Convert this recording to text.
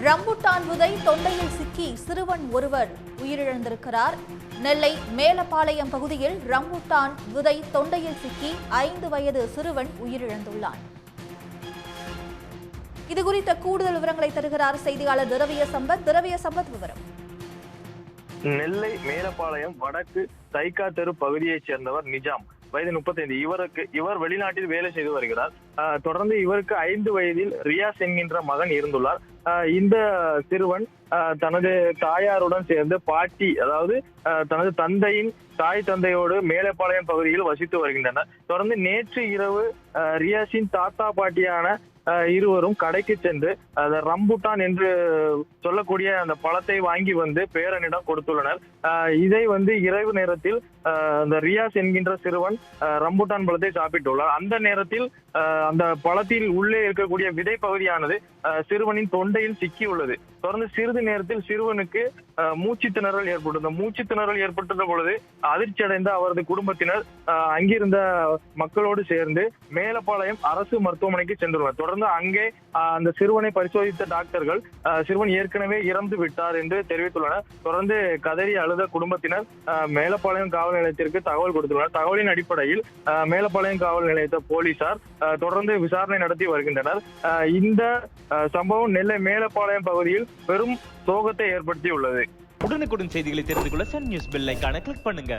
Rambutan விதை தொண்டையில் சிக்கி சிறுவன் ஒருவர் உயிரிழந்திருக்கிறார். நெல்லை மேலப்பாளையம் பகுதியில் ரம்புட்டான் விதை தொண்டையில் சிக்கி 5 வயது சிறுவன் உயிரிழந்துள்ளான். இதுகுறித்த கூடுதல் விவரங்களை தருகிறார் செய்தியாளர் திரவிய சம்பத். விவரம். நெல்லை மேலப்பாளையம் வடக்கு தைக்கா தெரு பகுதியைச் சேர்ந்தவர் நிஜாம், வயது 35. இவர் வெளிநாட்டில் வேலை செய்து வருகிறார். தொடர்ந்து இவருக்கு 5 வயதில் ரியாஸ் என்கின்ற மகன் இருந்துள்ளார். இந்த சிறுவன் தனது தாயாருடன் சேர்ந்து பாட்டி, அதாவது தனது தந்தையின் தாய் தந்தையோடு மேலப்பாளையம் பகுதியில் வசித்து வருகின்றனர். தொடர்ந்து நேற்று இரவு ரியாஸின் தாத்தா பாட்டியான இருவரும் கடைக்கு சென்று ரம்புட்டான் என்று சொல்லக்கூடிய அந்த பழத்தை வாங்கி வந்து பேரனிடம் கொடுத்துள்ளனர். இதை இரவு நேரத்தில் அந்த ரியாஸ் என்கின்ற சிறுவன் ரம்புட்டான் பழத்தை சாப்பிட்டுள்ளார். அந்த நேரத்தில் அந்த பழத்தில் உள்ளே இருக்கக்கூடிய விதை பகுதியானது சிறுவனின் தொண்டையில் சிக்கியுள்ளது. தொடர்ந்து சிறிது நேரத்தில் சிறுவனுக்கு மூச்சு திணறல் ஏற்பட்டது. மூச்சு திணறல் ஏற்பட்ட பொழுது அதிர்ச்சி அடைந்த அவரது குடும்பத்தினர் அங்கிருந்த மக்களோடு சேர்ந்து மேலப்பாளையம் அரசு மருத்துவமனைக்கு சென்றுள்ளனர். தொடர்ந்து அங்கே அந்த சிறுவனை பரிசோதித்த டாக்டர்கள் சிறுவன் ஏற்கனவே இறந்து விட்டார் என்று தெரிவித்துள்ளனர். தொடர்ந்து கதறி அழுத குடும்பத்தினர் மேலப்பாளையம் காவல் நிலையத்திற்கு தகவல் கொடுத்துள்ளனர். தகவலின் அடிப்படையில் மேலப்பாளையம் காவல் நிலையத்த போலீசார் தொடர்ந்து விசாரணை நடத்தி வருகின்றனர். இந்த சம்பவம் நெல்லை மேலப்பாளையம் பகுதியில் பெரும் சோகத்தை ஏற்படுத்தியுள்ளது. உடனுக்குடன் செய்திகளை தெரிந்து கொள்ள சன் நியூஸ் பெல் ஐகானை கிளிக் பண்ணுங்க.